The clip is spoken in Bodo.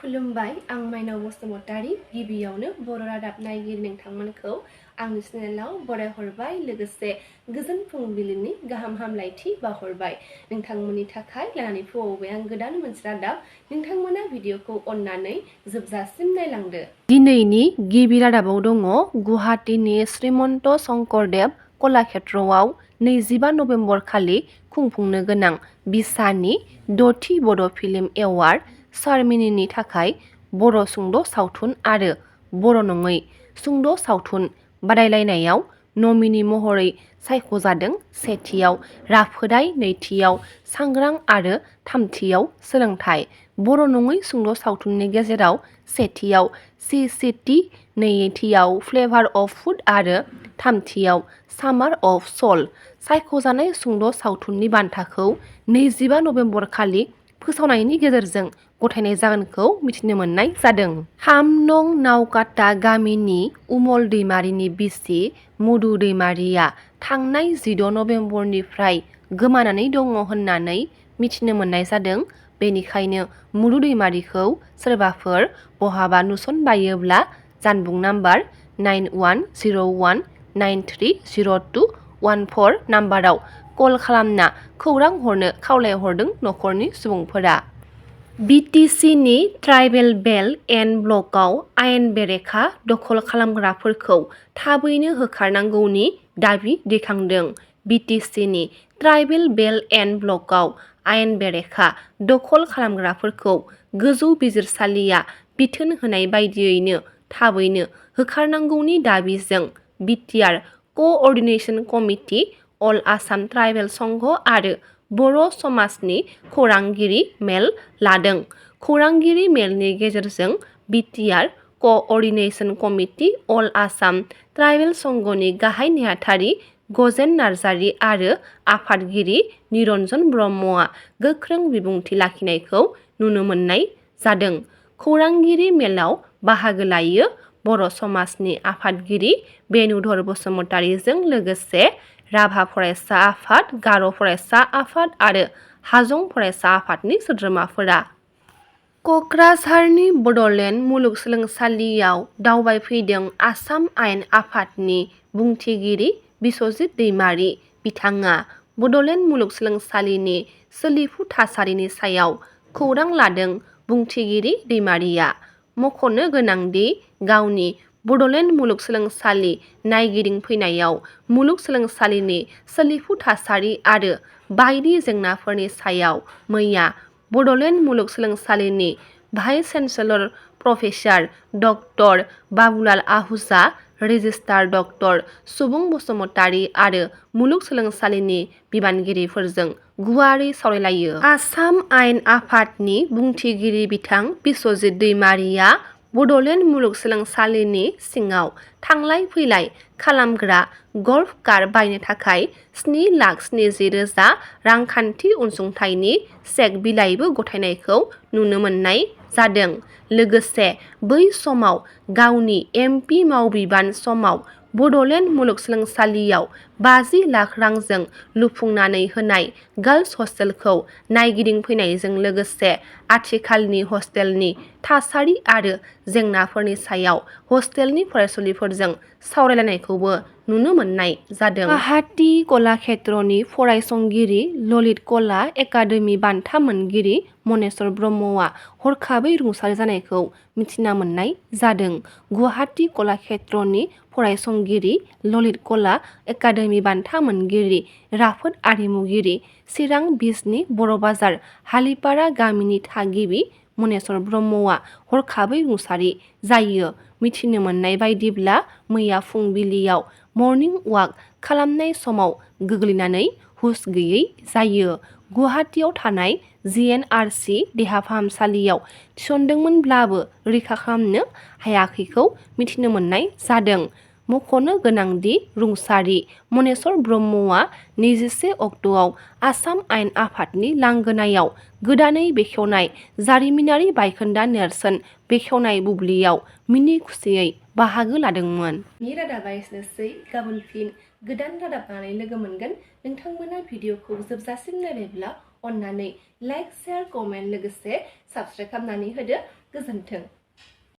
खुलुमबाय आं माइनाव बसुमतारी गिबियावनो बर' रादाब नायगिरि नोंथांमोनखौ आंनि चेनेलाव बरायहरबाय लोगोसे गोजोन फुंबिलिनि गाहाम हामलायथि बावहरबाय नोंथांमोननि थाखाय लानानै फैबाय आं गोदान मोनसे रादाब नोंथांमोना भिडिअखौ अननानै जोबजासिम नायलांदो। दिनैनि गिबि रादाबाव दङ गुवाहाटीनि श्रीमन्त शंकरदेव कलाक्षेत्रआव 25 नभेम्बर खालि खुंफुंनो गोनां बिसानि 6थि बड' फिल्म एवार्ड सारमिनिनि थाखाय बर' सुंद' सावथुन आरो बर' नङै सुंद' सावथुन बादायलायनायाव नमिनि महरै सायख'जादों। सेथियाव राफोदाय, नैथियाव सांग्रां आरो थामथियाव सोलोंथाइ। बर' नङै सुंद' सावथुननि गेजेराव सेथियाव सिसिटि, नैथियाव फ्लेभार अफ फुड आरो थामथियाव सामार अफ सल। सायख'जानाय सुंद' सावथुननि बान्थाखौ 25 नभेम्बर खालि फोसावनायनि गेजेरजों गथायनाय जागोनखौ मिथिनो मोननाय जादों। 3 नं नावकाटा गामिनि उमल दैमारिनि बिसि मधु दैमारिया थांनाय 16 नभेम्बरनिफ्राय गोमानानै दङ होननानै मिथिनो मोननाय जादों। बेनिखायनो मधु दैमारिखौ सोरबाफोर बहाबा नुसनबायोब्ला जानबुं नाम्बार 9101930214 नाम्बाराव कल खालामना खौरां हरनो खावलायहरदों नखरनि सुबुंफोरा। बिटिसिनि ट्राइबेल बेल्ट एन्ड ब्लकआव आयेन बेरेखा दखल खालामग्राफोरखौ थाबैनो होखारनांगौनि दाबि दैखांदों। बिटिसिनि ट्राइबेल बेल्ट एन्ड ब्लकआव आयेन बेरेखा दखल खालामग्राफोरखौ गोजौ बिजिरसालिया बिथोन होनाय बायदियैनो थाबैनो होखारनांगौनि दाबिजों बिटिआर क'अर्डिनेशन कमिटि, अल आसाम ट्राइबेल संघ आरो बर' समाजनि खौरांगिरि मेल लादों। खौरांगिरि मेलनि गेजेरजों बिटिआर क'अर्डिनेशन कमिटि, अल आसाम ट्राइबेल संघनि गाहाय नेहाथारि गजेन नार्जारि आरो आफादगिरि निरन्जन ब्रह्मआ गोख्रों बिबुंथि लाखिनायखौ नुनो मोननाय जादों। खौरांगिरि मेलाव बाहागो लायो बर' समाजनि आफादगिरि बेनुधर बसुमतारिजों लोगोसे राभा फरायसा आफाद, गार' फरायसा आफाद आरो हाजं फरायसा आफादनि सोद्रोमाफोरा। क'क्राझारनि बड'लेण्ड मुलुगसोलोंसालियाव दावबायफैदों आसाम आयेन आफादनि बुंथिगिरि बिस्वजित दैमारि। बिथाङा बड'लेण्ड मुलुगसोलोंसालिनि सोलिफु थासारिनि सायाव खौरां लादों। बुंथिगिरि दैमारिया मख'नो गोनांदि गावनि बड'लेण्ड मुलुगसोलोंसालि नायगिदिंफैनायाव मुलुगसोलोंसालिनि सोलिफु थासारि आरो बायदि जेंनाफोरनि सायाव मैया बड'लेण्ड मुलुगसोलोंसालिनि vice chancellor professor doctor Babulal Ahuja, registrar doctor सुबुं बसुमतारी आरो मुलुगसोलोंसालिनि बिबानगिरिफोरजों गुवारै सावरायलायो। आसाम आयेन आफादनि बुंथिगिरि बिथां बिस्वजित दैमारिया बड'लेण्ड मुलुगसोलोंसालिनि सिङाव थांलाय फैलाय खालामग्रा गल्फ कार बायनो थाखाय 7,70,000 रांखान्थि अनसुंथाइनि चेक बिलाइबो गथायनायखौ नुनो मोननाय जादों। लोगोसे बै समाव गावनि एमपि मावबिबान समाव बड'लेण्ड मुलुगसोलोंसालियाव 50 लाख रांजों लुफुंनानै होनाय गार्लस हस्टेलखौ नायगिदिंफैनायजों लोगोसे आथिखालनि हस्टेलनि थासारि आरो जेंनाफोरनि सायाव हस्टेलनि फरायसुलिफोरजों सावरायलायनायखौबो नुनो मोननाय जादों। गुवाहाटी कलाक्षेत्रनि फरायसंगिरि ललित कला एकाडेमि बान्था मोनगिरि मनेस्वर ब्रह्मआ हरखाबै रुंसारि जानायखौ मिथिना मोननाय जादों। गुवाहाटी कलाक्षेत्रनि फरायसंगिरि ललित कला एकाडेमि बान्था मोनगिरि राफोद आरिमुगिरि चिरां बिजनी बर' बाजार हालिपारा गामिनि थागिबि मनेस्वर ब्रह्मआ हरखाबै रुंसारि जायो। मिथिनो मोननाय बायदिब्ला मैया फुंबिलियाव मर्निं वाक खालामनाय समाव गोग्लैनानै हुस गैयै जायो। गुवाहाटीयाव थानाय जिएनआरसि देहा फाहामसालियाव थिसनदोंमोनब्लाबो रैखा खालामनो हायाखैखौ मिथिनो मोननाय जादों। मख'नो गोनांदि रुंसारि मनेस्वर ब्रह्मआ 21 अक्ट'आव आसाम आयेन आफादनि लांगोनायाव गोदानै बेखेवनाय जारिमिनारि बायखोन्दा नेरसोन बेखेवनाय बुब्लियाव मिनि खुसियै बाहागो लादोंमोन। नि रादाबा एसेनोसै। गाबोन फिन गोदान रादाब लानानै लोगो मोनगोन। नोंथांमोना भिडिअखौ जोबजासिम नायबायब्ला अन्नानै लाइक शेयार कमेन्ट लोगोसे साबस्क्राइब खालामनानै होदो। गोजोन्थों।